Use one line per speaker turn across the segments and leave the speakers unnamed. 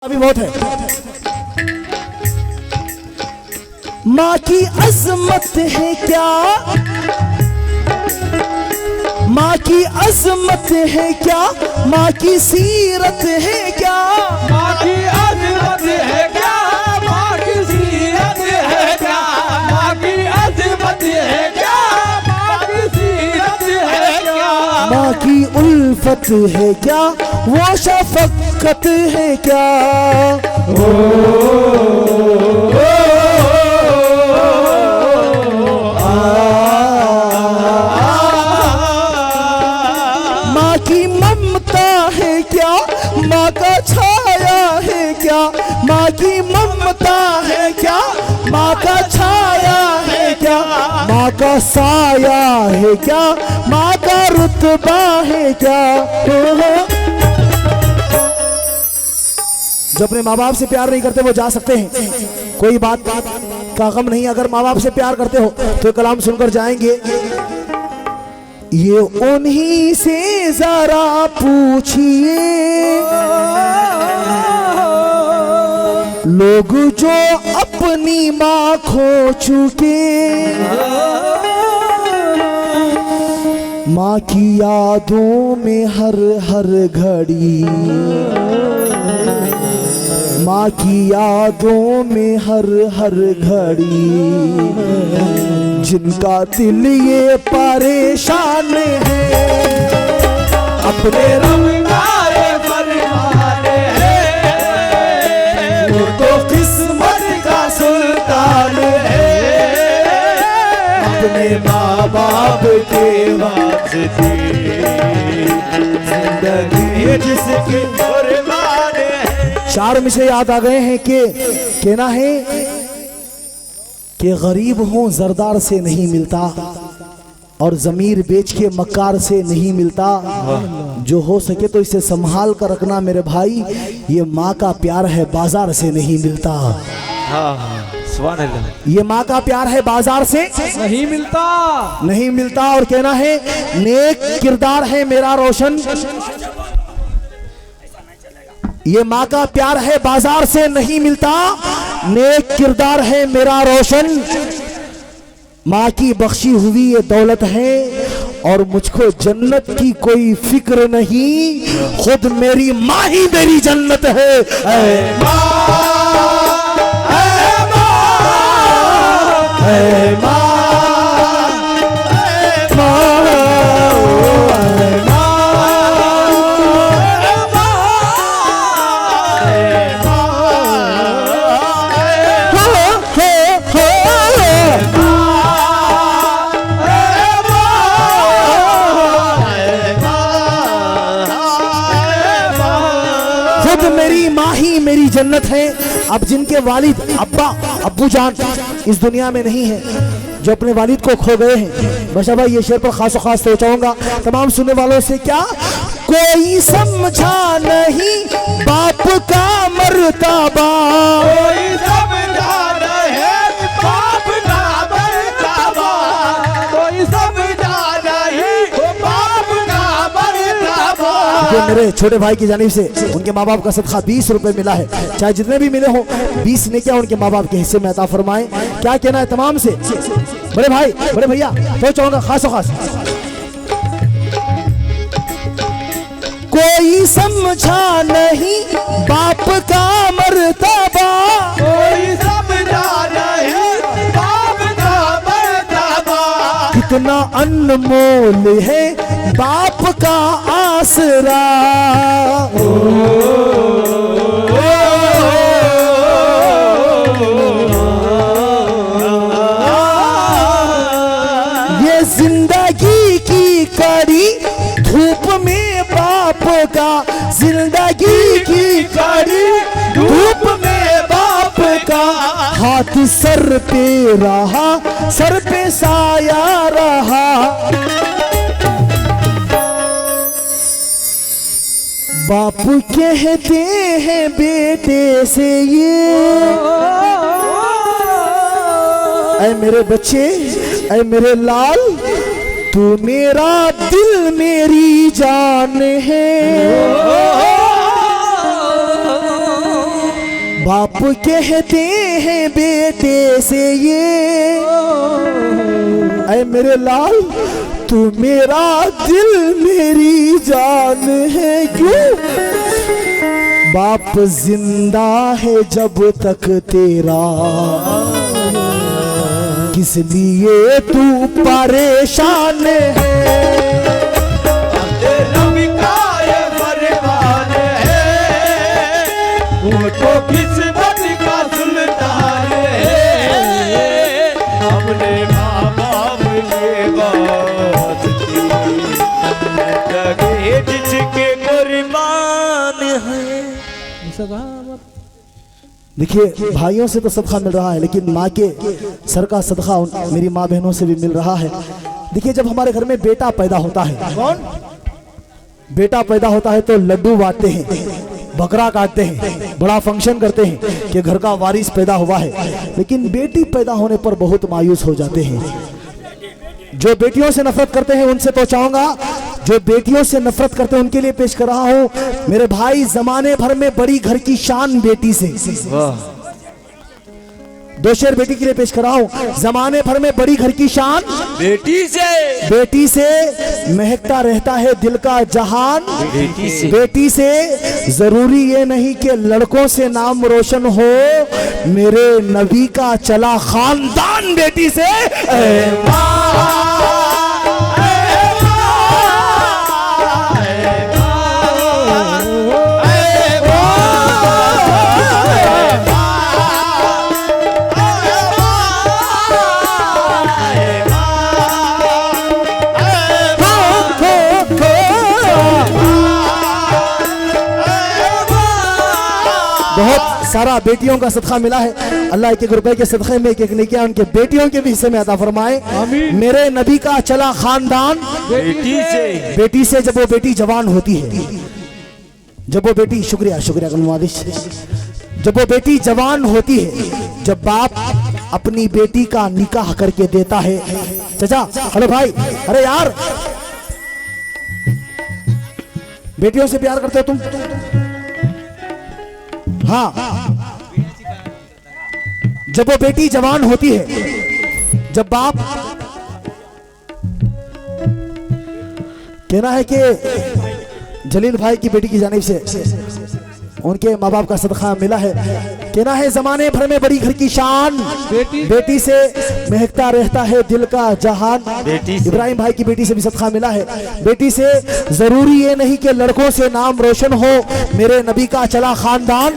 अभी बहुत है। माँ की अजमत है क्या, माँ की अजमत है क्या, माँ की सीरत है क्या,
माँ की अजमत है क्या, माँ की सीरत है क्या, माँ की अजमत है क्या, माँ की सीरत है क्या,
माँ की उल्फत है क्या, वो शफकत है क्या। माँ की ममता है क्या, माँ का छाया है क्या, माँ की ममता है क्या, माँ का छाया है क्या, माँ का साया है क्या, माँ का रुतबा है क्या। जो अपने माँ बाप से प्यार नहीं करते वो जा सकते हैं, कोई बात का गम नहीं। अगर माँ बाप से प्यार करते हो तो कलाम सुनकर जाएंगे। ये उन्हीं से जरा पूछिए, लोग जो अपनी माँ खो चुके, माँ की यादों में हर हर घड़ी, माँ की यादों में हर हर घड़ी, जिनका दिल ये परेशान है, अपने
रमदारे फरमाने हैं,
वो तो किस्मत का सुल्तान है, अपने माँ बाप के वास्ते जिंदगी जिसकी कुर्बान है। चार मिसरे याद आ गए हैं कि कहना है कि गरीब हूँ जरदार से नहीं मिलता, और जमीर बेच के मक्कार से नहीं मिलता, जो हो सके तो इसे संभाल कर रखना मेरे भाई, ये माँ का प्यार है बाजार से नहीं मिलता। ये माँ का प्यार है बाजार से
नहीं मिलता,
नहीं मिलता। और कहना है नेक किरदार है मेरा रोशन, ये माँ का प्यार है बाजार से नहीं मिलता, नेक किरदार है मेरा रोशन, माँ की बख्शी हुई ये दौलत है, और मुझको जन्नत की कोई फिक्र नहीं, खुद मेरी माँ ही मेरी जन्नत है। ऐ माँ, ऐ माँ, ऐ माँ, मेरी माँ ही मेरी जन्नत है। अब जिनके वालिद अब्बा अब्बू जान इस दुनिया में नहीं है, जो अपने वालिद को खो गए हैं, बशा भाई ये शेर पर खास सोचाऊंगा तमाम सुनने वालों से, क्या कोई समझा नहीं बाप का मर्तबा,
कोई समझा नहीं बाप का मर्तबा, कोई समझा नहीं बाप का मर्तबा।
जो मेरे छोटे भाई की जानिब से उनके माँ बाप का सदका 20 रुपए मिला है, चाहे जितने भी मिले हो 20 ने क्या उनके माँ बाप के हिस्से में अता फरमाएं। क्या कहना है तमाम से, बड़े भाई बड़े भैया तो चाहूंगा खास कोई समझा नहीं बाप का मर्तबा,
कोई समझा नहीं बाप का मर्तबा,
कितना अनमोल है बाप का आसरा। ये जिंदगी की कड़ी धूप में बाप का, जिंदगी की कड़ी धूप में बाप का, हाथ सर पे रहा, सर पे साया रहा। बाप कहते हैं बेटे से ये, ऐ मेरे बच्चे, ऐ मेरे लाल, तू मेरा दिल मेरी जान है। बाप कहते हैं बेटे से ये, ऐ मेरे लाल तू मेरा दिल मेरी जान है। क्यों बाप जिंदा है जब तक तेरा, किस लिए तू परेशान है।
तो किस्मत का सुल्तान है, अपने माँ बाप के बात लगे जिसके कुर्बान है।
देखिए भाइयों से तो सदका मिल रहा है, लेकिन माँ के सर का सदका मेरी माँ बहनों से भी मिल रहा है। देखिए जब हमारे घर में बेटा पैदा होता है, कौन बेटा पैदा होता है तो लड्डू बांटते हैं, बकरा काटते हैं, बड़ा फंक्शन करते हैं कि घर का वारिस पैदा हुआ है। लेकिन बेटी पैदा होने पर बहुत मायूस हो जाते हैं। जो बेटियों से नफरत करते हैं उनसे तो चाहूंगा, जो बेटियों से नफरत करते हैं उनके लिए पेश कर रहा हूं मेरे भाई, जमाने भर में बड़ी घर की शान बेटी से। दो शेर बेटी के लिए पेश कर रहा हूं। जमाने भर में बड़ी घर की शान
बेटी से,
बेटी से महकता रहता है दिल का जहान। बेटी से जरूरी ये नहीं कि लड़कों से नाम रोशन हो, मेरे नबी का चला खानदान बेटी से। बहुत सारा बेटियों का सदका मिला है। अल्लाह एक रुपए के सदक़े में एक नेकियां उनके बेटियों के भी हिस्से में अता फरमाए। मेरे नबी का चला खानदान बेटी से। जब वो बेटी जवान होती है, जब वो बेटी, शुक्रिया शुक्रिया गुलमादिश, जब वो बेटी जवान होती है, जब बाप अपनी बेटी का निकाह करके देता है। चाचा, हेलो भाई, अरे यार बेटियों से प्यार करते हो तुम? हाँ, जब वो बेटी जवान होती है, जब बाप, कहना है कि जलील भाई की बेटी की जानिब से उनके माँ बाप का सदका मिला है। कहना है जमाने भर में बड़ी घर की शान बेटी से महकता रहता है दिल का जहान। इब्राहिम भाई की बेटी से भी सदका मिला है। बेटी से जरूरी ये नहीं कि लड़कों से नाम रोशन हो, मेरे नबी का चला खानदान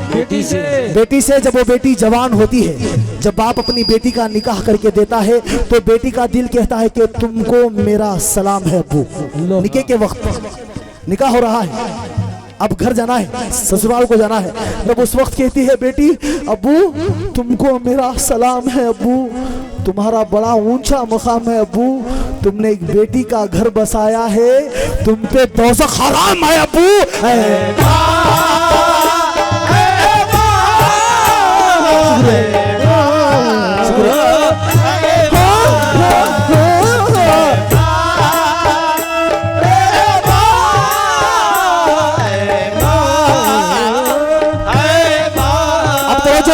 बेटी से। जब वो बेटी जवान होती है, जब बाप अपनी बेटी का निकाह करके देता है, तो बेटी का दिल कहता है कि तुमको मेरा सलाम है अब्बू। निकाह के वक्त निकाह हो रहा है, अब घर जाना है, ससुराल को जाना है, जब उस वक्त कहती है बेटी, अब्बू तुमको मेरा सलाम है अब्बू, तुम्हारा बड़ा ऊंचा मकाम है अब्बू, तुमने एक बेटी का घर बसाया है, तुम पे दोज़ख हराम है अब्बू।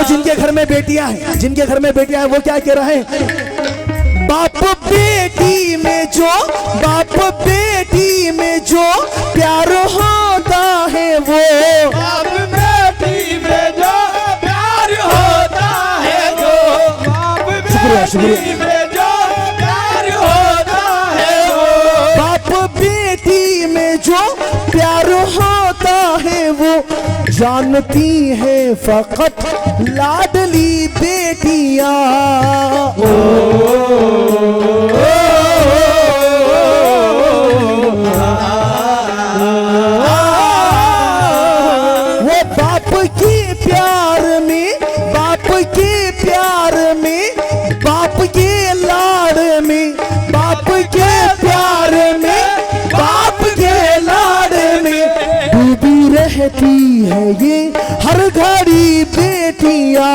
जिनके घर में बेटियां हैं, जिनके घर में बेटियां हैं, वो क्या कह रहे हैं? बाप बेटी में जो, बाप बेटी में जो प्यार होता है वो,
बाप बेटी में जो प्यार होता है वो, बाप बेटी में जो प्यार होता है वो,
बाप बेटी में जो प्यार होता है वो, जानती है फकत लाडली बेटियां। वो बाप के प्यार में, बाप के प्यार में, बाप के लाड़ में, बाप के प्यार में, बाप के लाड़ में डूबी रहती है ये हर घड़ी बेटियां।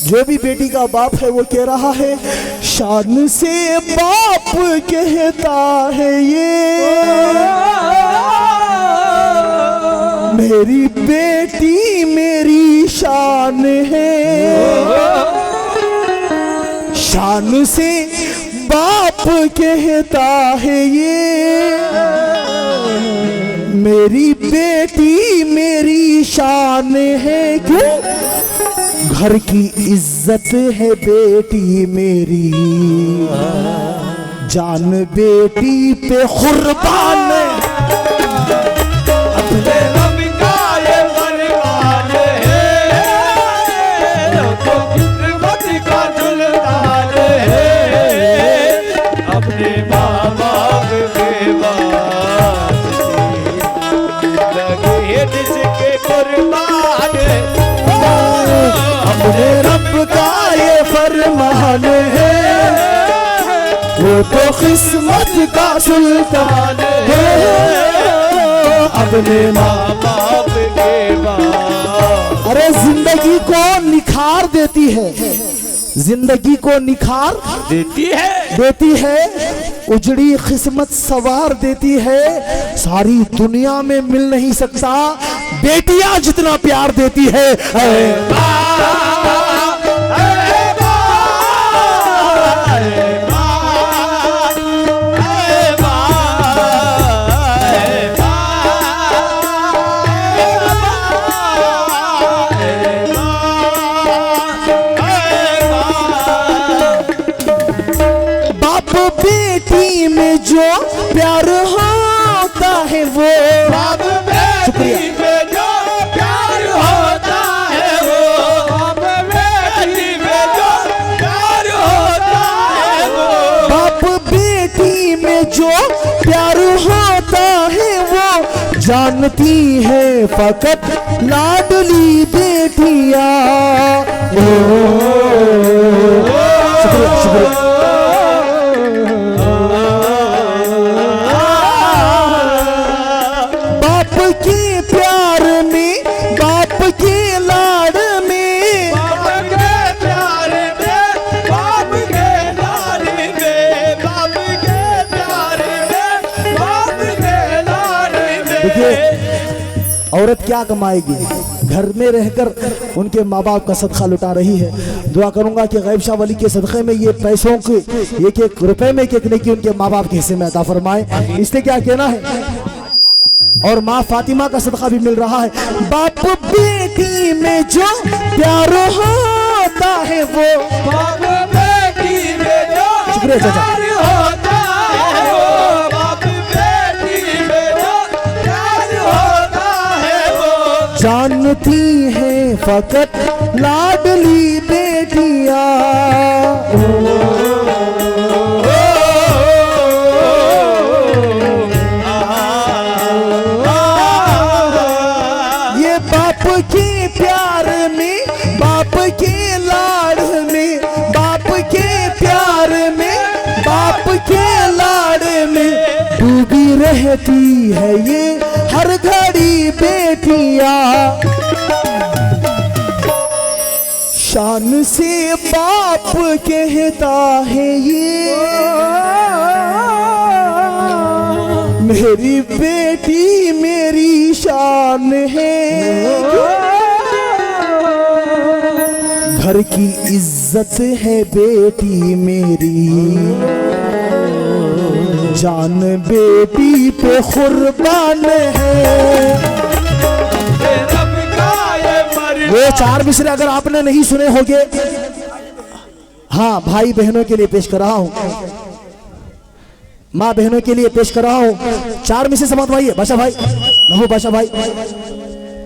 जो भी बेटी का बाप है वो कह रहा है, शान से बाप कहता है ये, मेरी बेटी मेरी शान है, शान से बाप कहता है ये, मेरी बेटी मेरी शान है। क्यों? घर की इज्जत है बेटी मेरी, जान बेटी पे कुर्बान है।
अपने रब का ये फरमान है, तो किस्मत का सुल्तान है। अपने माँ बाप के लगे जिसके कुर्बान,
अपने रब का ये फरमान है, वो तो किस्मत का सुल्तान है। अपने
माँ बाप के बाद।
अरे जिंदगी को निखार देती है, जिंदगी को निखार देती है, उजड़ी किस्मत सवार देती है। सारी दुनिया में मिल नहीं सकता बेटियां जितना प्यार देती है। बेटी में जो प्यार होता है वो,
बाप बेटी में जो प्यार होता है वो, बाप बेटी में जो प्यार होता है वो,
बाप बेटी में जो प्यार होता है वो, जानती है फकत लाडली बेटियां। शुक्रिया शुक्रिया। औरत क्या कमाएगी? घर में रहकर उनके माँ बाप का सदका लुटा रही है। दुआ करूंगा कि गैब शाह वली के सदक़े में ये पैसों के एक एक रुपए में एक नेकी उनके माँ बाप के हिस्से में अता फरमाए। इससे क्या कहना है? और माँ फातिमा का सदका भी मिल रहा है। बाप बेटी में जो प्यार होता है वो,
बाप बेटी में जो
शुक्रिया चाचा।
होता है वो, बाप बेटी में जो प्यार होता है वो,
जानती है फकत लाडली बेटियां। ये बाप के प्यार में, बाप के लाड में, बाप के प्यार में, बाप के लाड में डूबी रहती है ये हर घड़ी बेटियां। शान से बाप कहता है ये, मेरी बेटी मेरी शान है। घर की इज्जत है बेटी मेरी, जान बेटी पे कुर्बान है। वो चार मिसरे अगर आपने नहीं सुने होंगे, हाँ भाई बहनों के लिए पेश कर रहा हूँ, माँ बहनों के लिए पेश कर रहा हूँ। चार मिसरे समाप्त भाई है बादशाह भाई, महबूब बादशाह भाई।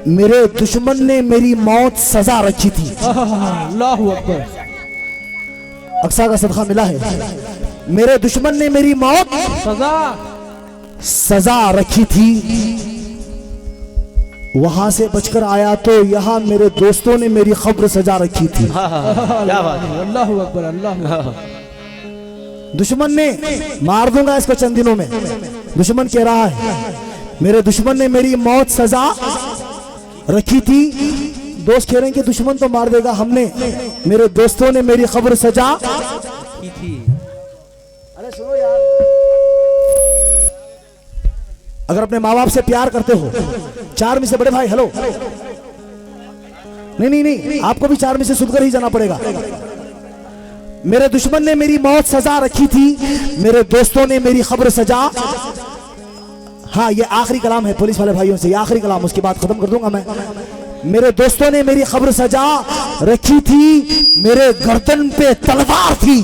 मेरे दुश्मन ने मेरी मौत सजा रखी थी।
अल्लाहू अकबर।
अक्सा का सदका मिला है। मेरे दुश्मन ने मेरी मौत सजा रखी थी, वहां से बचकर आया तो यहाँ मेरे दोस्तों ने मेरी खबर सजा रखी थी।
क्या बात है? अल्लाहू अकबर। अल्लाह।
दुश्मन ने, मार दूंगा इसको चंद दिनों में, दुश्मन कह रहा है मेरे दुश्मन ने मेरी मौत सजा रखी थी। दोस्त कह रहे हैं कि दुश्मन तो मार देगा, हमने, मेरे दोस्तों ने मेरी खबर सजा की थी। अरे सुनो यार, अगर अपने माँ बाप से प्यार करते हो 4 में से बड़े भाई हेलो, नहीं नहीं नहीं, आपको भी 4 में से सुनकर ही जाना पड़ेगा। मेरे दुश्मन ने मेरी मौत सजा रखी थी, मेरे दोस्तों ने मेरी खबर सजा। हाँ ये आखिरी कलाम है पुलिस वाले भाइयों से, ये आखिरी कलाम, उसके बाद खत्म कर दूंगा मैं। मेरे दोस्तों ने मेरी खबर सजा रखी थी, मेरे गर्दन पे तलवार थी,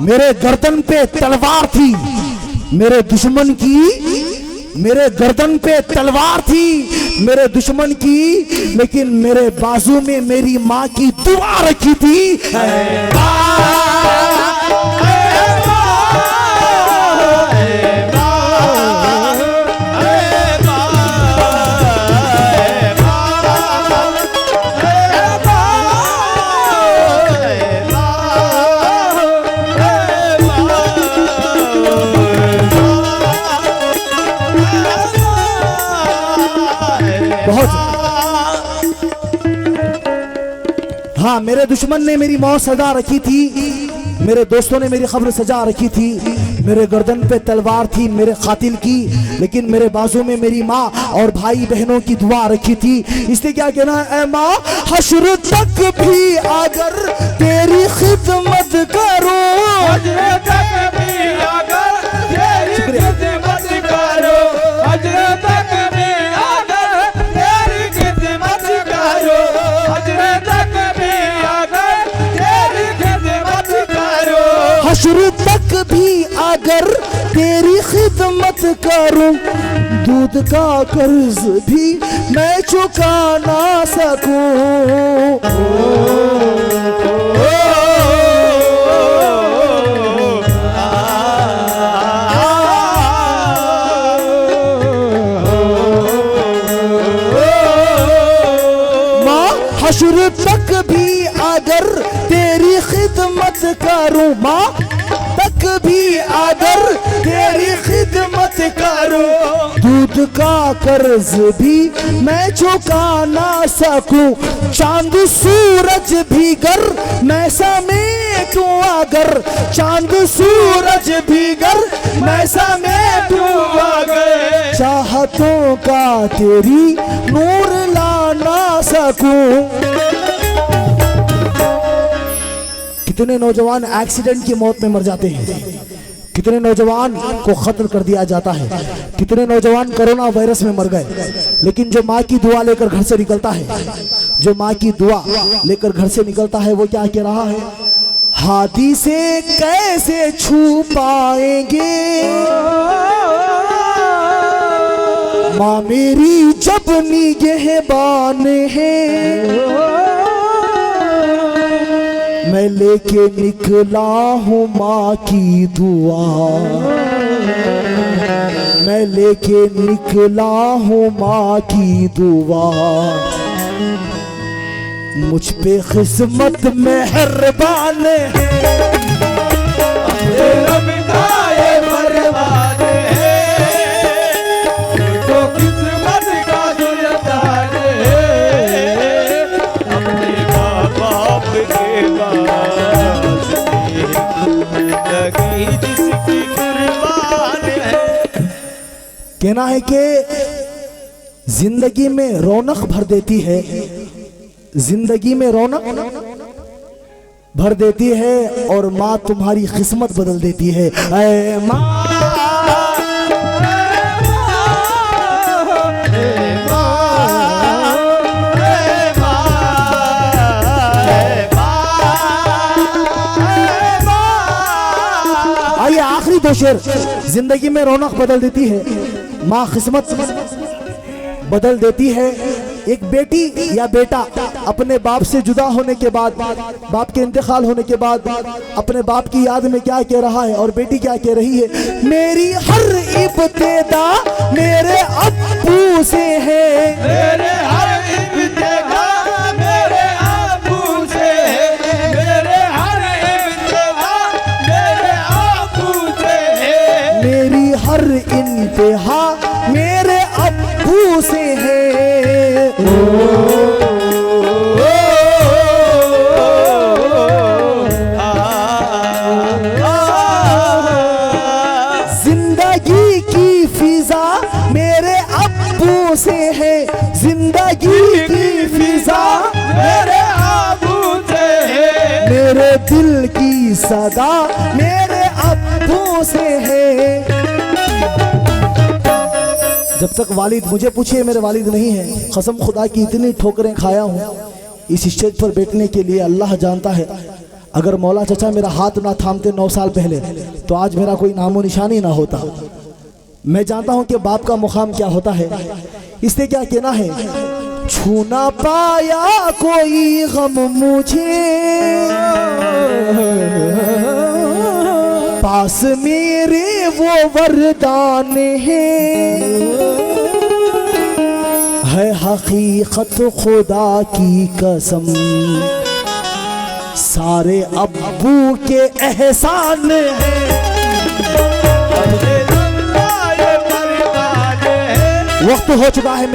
मेरे गर्दन पे तलवार थी, मेरे दुश्मन की मेरे गर्दन पे तलवार थी मेरे दुश्मन की, लेकिन मेरे बाजू में मेरी माँ की दुआ रखी थी। हाँ मेरे दुश्मन ने मेरी मौत सजा रखी थी, मेरे दोस्तों ने मेरी खबर सजा रखी थी, मेरे गर्दन पे तलवार थी मेरे कातिल की, लेकिन मेरे बाजू में मेरी माँ और भाई बहनों की दुआ रखी थी। इसलिए क्या कहना है, ऐ माँ हश्र तक भी अगर तेरी खिदमत करो,
हश्र तक भी अगर तेरी खिदमत करो, हश्र तक भी अगर तेरी खिदमत करो, हश्र तक भी अगर तेरी खिदमत करो,
हश्र तक भी अगर तेरी खिदमत करूं, दूध का कर्ज भी मैं चुका ना सकूं। माँ हश्र तक भी अगर तेरी खिदमत करूं, माँ तक भी अगर तेरी खिदमत करूं, दूध का कर्ज भी मैं चुका ना सकूं। चांद सूरज भी गर मैं समेटूं अगर, चांद सूरज भी गर मैं समेटूं अगर, चाहतों का तेरी नूर ला ना सकूं। कितने नौजवान एक्सीडेंट की मौत में मर जाते हैं, कितने नौजवान को खत्म कर दिया जाता है, कितने नौजवान कोरोना वायरस में मर गए, लेकिन जो माँ की दुआ लेकर घर से निकलता है, जो माँ की दुआ लेकर घर से निकलता है, वो क्या कह रहा है, हाथी से कैसे छू पाएंगे माँ मेरी जब निगहबान है, मैं लेके निकला हूँ माँ की दुआ, मैं लेके निकला हूँ माँ की दुआ, मुझ पे किस्मत मेहरबान है,
रब का ये फरमान है, तो किस्मत का सुल्तान है, अपने माँ बाप के वास्ते लगी जिसकी कुर्बान है।
कहना है कि जिंदगी में रौनक भर देती है, जिंदगी में रौनक भर देती है और माँ तुम्हारी किस्मत बदल देती है। ऐ माँ आइए आखिरी दो शेर। जिंदगी में रौनक बदल देती है, माँ किस्मत बदल देती है। एक बेटी या बेटा अपने बाप से जुदा होने के बाद, बाप के इंतकाल होने के बाद अपने बाप की याद में क्या कह रहा है, और बेटी क्या कह रही है, मेरी हर इब्तिदा मेरे अब्बू से है,
मेरे हर इब्तिदा मेरे अब्बू से है, मेरे हर इब्तिदा मेरे अब्बू से है,
मेरी हर इंतहा मेरे अब्बू से है। जिंदगी की फिजा मेरे अब्बू से है जिंदगी की फिजा,
मेरे आबू से है,
मेरे दिल की सदा मेरे अब्बू से है। जब तक वालिद, मुझे पूछिए मेरे वालिद नहीं है, कसम खुदा की इतनी ठोकरें खाया हूँ इस स्टेज पर बैठने के लिए, अल्लाह जानता है। अगर मौला चचा मेरा हाथ ना थामते 9 साल पहले तो आज मेरा कोई नामो निशानी ना होता। मैं जानता हूं कि बाप का मुकाम क्या होता है। इससे क्या कहना है, छू ना पाया कोई गम मुझे, पास मेरे वो वरदान है हकीकत खुदा की कसम, सारे अब्बू के एहसान है। वक्त हो चुका है,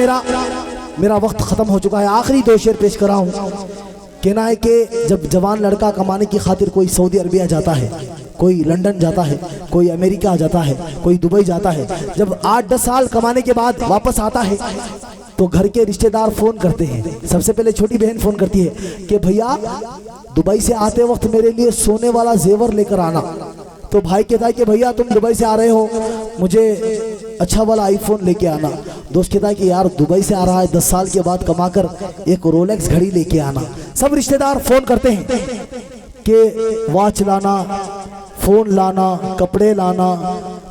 मेरा वक्त खत्म हो चुका है। आखिरी 2 शेर पेश कर रहा हूं। कहना है कि जब जवान लड़का कमाने की खातिर कोई सऊदी अरबिया जाता है, कोई लंदन जाता है, कोई अमेरिका जाता है, कोई दुबई जाता है, जब 8-10 साल कमाने के बाद वापस आता है तो घर के रिश्तेदार फोन करते हैं। सबसे पहले छोटी बहन फोन करती है कि भैया दुबई से आते वक्त मेरे लिए सोने वाला जेवर लेकर आना। तो भाई कहता है कि भैया तुम दुबई से आ रहे हो, मुझे अच्छा वाला आईफोन लेके आना। दोस्त कहता है कि यार दुबई से आ रहा है, 10 साल के बाद कमाकर एक रोलेक्स घड़ी लेके आना। सब रिश्तेदार फोन करते हैं कि वॉच लाना, फोन लाना, कपड़े लाना।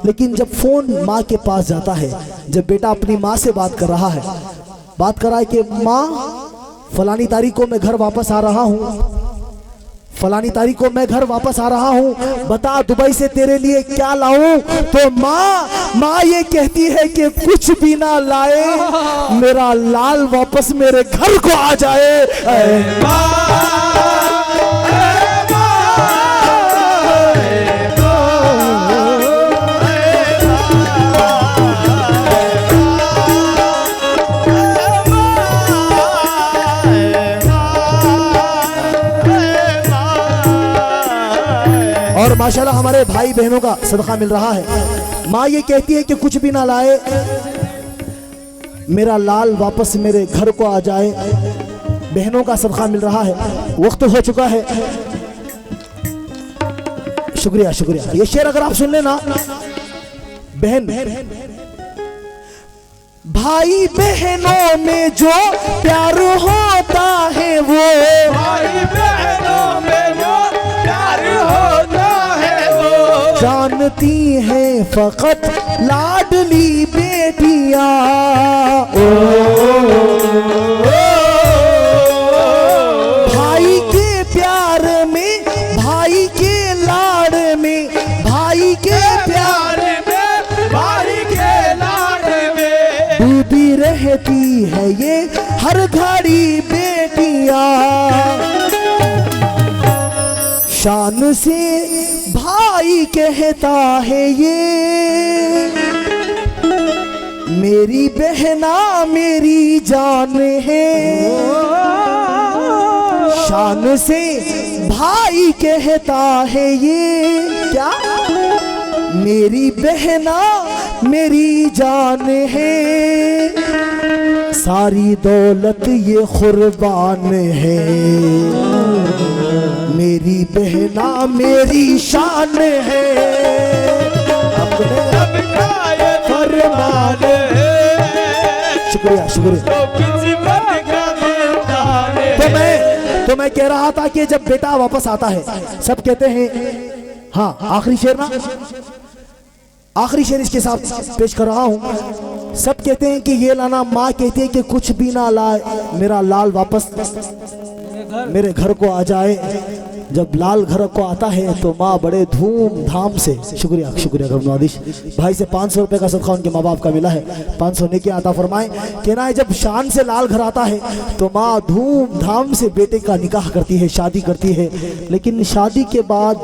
लेकिन जब फोन माँ के पास जाता है, जब बेटा अपनी माँ से बात कर रहा है कि माँ फलानी तारीख को मैं घर वापस आ रहा हूँ, फलानी तारीख को मैं घर वापस आ रहा हूँ, बता दुबई से तेरे लिए क्या लाऊं। तो माँ ये कहती है कि कुछ भी ना लाए, मेरा लाल वापस मेरे घर को आ जाए। और माशाल्लाह हमारे भाई बहनों का सदका मिल रहा है। माँ ये कहती है कि कुछ भी ना लाए, मेरा लाल वापस मेरे घर को आ जाए। बहनों का सदका मिल रहा है। वक्त हो चुका है। शुक्रिया शुक्रिया। ये शेर अगर आप सुन लेना, बहन भाई बहनों में जो प्यार होता है वो,
भाई बहनों में जो प्यार होता है वो,
जानती हैं फकत लाडली बेटियां। भाई के प्यार में, भाई के लाड़ में, भाई के प्यार
में, भाई के लाड में
डूबी रहती है ये हर घड़ी बेटियां। शान से भाई कहता है ये, मेरी बहना मेरी जान है। शान से भाई कहता है ये, क्या? मेरी बहना मेरी जान है। सारी दौलत ये कुर्बान है, मेरी बहना मेरी शान है।
सबका ये फरमान है।
शुक्रिया शुक्रिया।
तो किस्मत का मेहमान है।
तो मैं कह रहा था कि जब बेटा वापस आता है सब कहते हैं, हाँ आखिरी शेर ना, आखिरी शेर इसके साथ पेश कर रहा हूँ। सब कहते हैं कि ये लाना, माँ कहती है कि कुछ भी ना लाए, मेरा लाल वापस मेरे घर को आ जाए। जब लाल घर को आता है तो माँ बड़े धूमधाम से, शुक्रिया शुक्रिया गमनवादिश भाई से 500 रुपए का सदका उनके माँ बाप का मिला है, 500 नेकी अता फरमाएं। कहना है जब शान से लाल घर आता है तो माँ धूमधाम से बेटे का निकाह करती है, शादी करती है। लेकिन शादी के बाद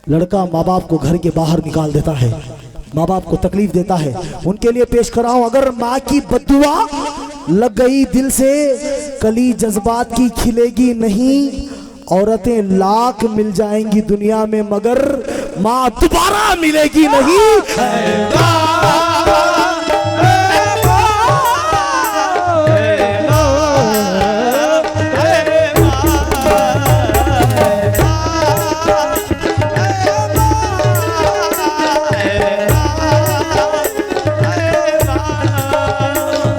लड़का माँ बाप को घर के बाहर निकाल देता है, माँ बाप को तकलीफ देता है। उनके लिए पेश कर रहा हूं, अगर माँ की बद्दुआ लग गई दिल से, कली जज्बात की खिलेगी नहीं। औरतें लाख मिल जाएंगी दुनिया में मगर माँ दोबारा मिलेगी नहीं।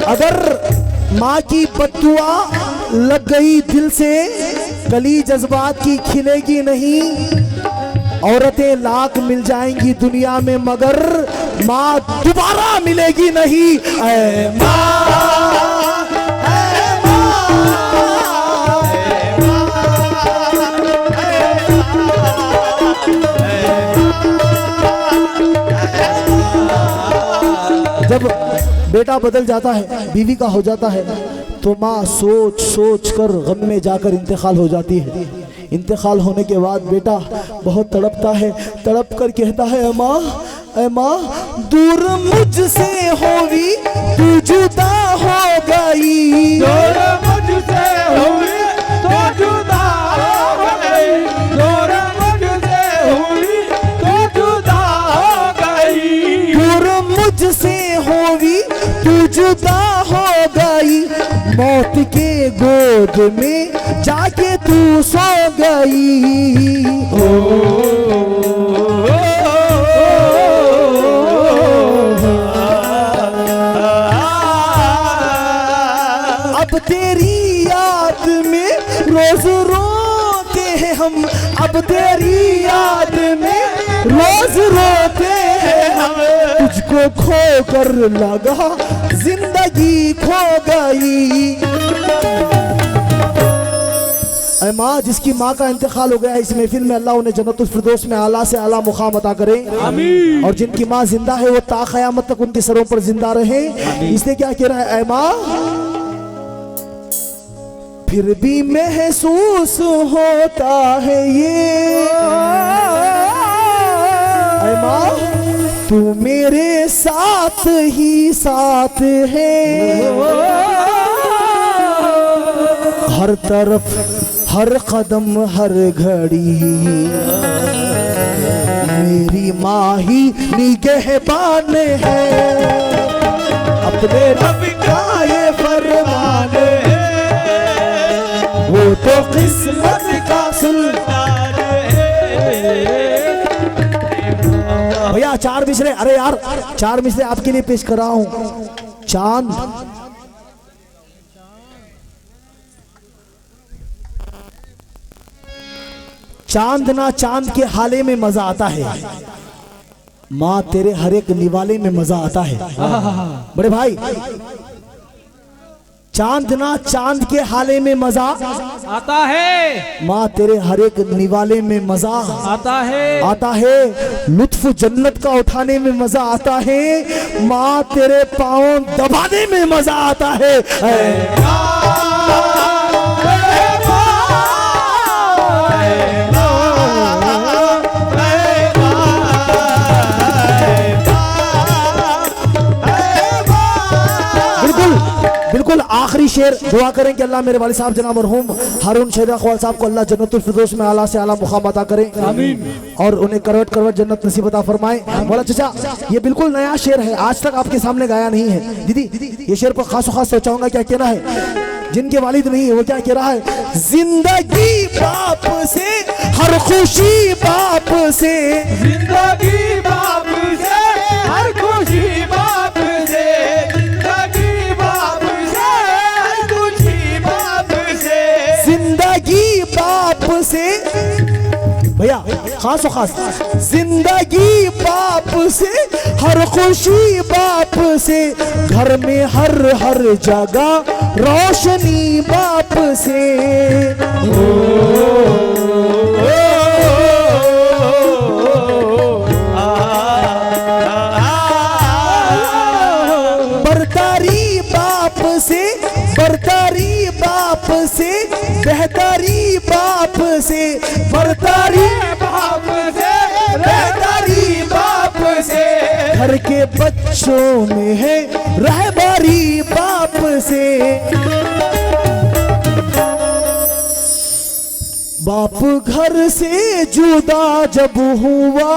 अगर माँ की बद्दुआ लग गई दिल से, कली जज्बात की खिलेगी नहीं। औरतें लाख मिल जाएंगी दुनिया में, मगर माँ दोबारा मिलेगी नहीं। ऐ माँ, जब बेटा बदल जाता है, बीवी का हो जाता है, तो माँ सोच सोच कर गम में जाकर इंतकाल हो जाती है। इंतकाल होने के बाद बेटा बहुत तड़पता है, तड़प कर कहता है ऐ माँ दूर मुझसे होवी तू जुदा हो गई,
दूर मुझसे हुई तो जुदा हो गई, दूर मुझसे हुई तो जुदा हो गई,
दूर मुझसे होवी तू जुदा हो गई, मौत के गोद में जाके तू सो गई। अब तेरी याद में रोज रोते हैं हम, अब तेरी याद में रोज रोते हैं हम, तुझको खो कर लगा जिंदगी खो गई। ऐ माँ, जिसकी माँ का इंतकाल हो गया है, इस महफिल में अल्लाह उन्हें जन्नतुल फिरदौस में आला से आला मुकाम अता करे, आमीन। और जिनकी माँ जिंदा है वो ता क़यामत तक उनके सरों पर जिंदा रहे। इसलिए क्या कह रहा है, ऐ माँ फिर भी महसूस होता है ये, ऐ माँ तू मेरे साथ ही साथ है, हर तरफ हर कदम हर घड़ी मेरी माँ ही निगहबान है, अपने रब का ये फरमान है, वो तो किस्मत का सुल्तान है। भैया 4 मिसरे, अरे यार 4 मिसरे आपके लिए पेश कर रहा हूं। चांद चांद ना चांद के हाले में मजा आता है, माँ तेरे हर एक निवाले में मजा आता है। बड़े भाई, चांद ना चांद के हाले में मजा
आता है,
माँ तेरे हर एक निवाले में मजा आता है, लुत्फ जन्नत का उठाने में मजा आता है, माँ तेरे पाँव दबाने में मजा आता है। बिल्कुल आखिरी शेर दुआ करें कि अल्लाह मेरे वालिद साहब जनाब मरहूम हारून शेर ख्वाल साहब को अल्लाह जन्नतुल फिरदौस में आला से आला मुकाम अता करे, आमीन। और उन्हें करवट करवट जन्नत नसीब अता फरमाए। बोला चाचा ये बिल्कुल नया शेर है, आज तक आपके सामने गाया नहीं है। दीदी ये शेर पर खास खास सोचाऊंगा क्या कहना है। जिनके वालिद नहीं है वो क्या कह रहा है, जिंदगी बाप से हर खुशी बाप से,
जिंदगी बाप से हर खुशी बाप से, जिंदगी बाप से हर खुशी बाप से,
जिंदगी बाप से भैया खास खास, जिंदगी बाप से हर खुशी बाप से, घर में हर जगह रोशनी बाप से। बरतारी बाप से, बरतारी बाप से, बेहतारी बाप से, बरतारी
बाप से
बेहतारी बाप से, घर के बच्चों में है रहबारी बाप से। बाप घर से जुदा जब हुआ,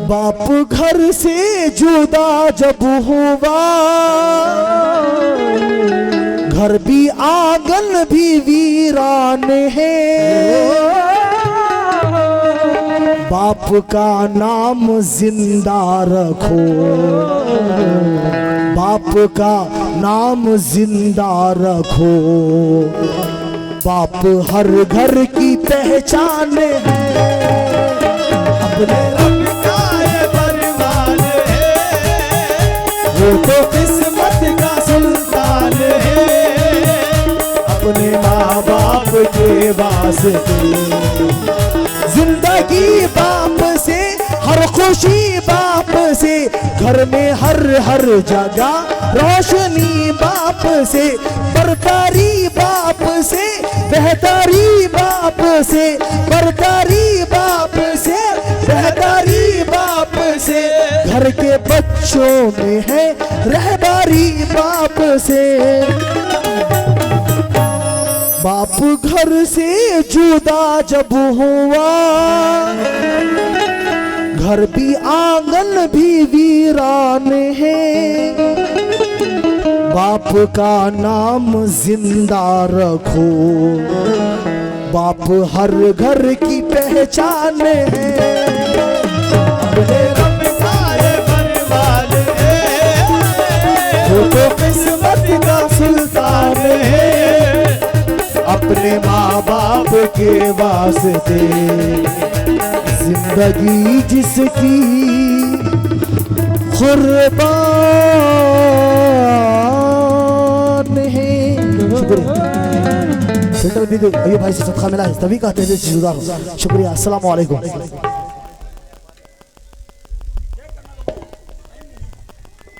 बाप घर से जुदा जब हुआ, घर भी आंगन भी वीरान है, बाप का नाम जिंदा रखो, बाप का नाम जिंदा रखो। बाप हर घर की पहचान है, अपने
रब का ये फरमान है,
वो तो
किस्मत का सुल्तान है।
अपने माँ बाप के वास्ते, जिंदगी बाप से, हर खुशी बाप से, घर में हर जगह रोशनी बाप से, बरतारी बाप से, बेहतारी बाप से, बरतारी बाप से, बेहतारी बाप से। घर के बच्चों में है रहबारी बाप से। बाप घर से जुदा जब हुआ, घर भी आंगन भी वीरान है। बाप का नाम जिंदा रखो, बाप हर घर की पहचान है।
अपने रब का ये फरमान है, वो तो किस्मत का सुल्तान है।
अपने माँ बाप के वास्ते, जिंदगी जिसकी कुर्बान है। शुक्रिया। सेंटर दीदी ये भाई से सदका मिला है, तभी कहते हैं शुक्रिया। अस्सलाम वालेकुम।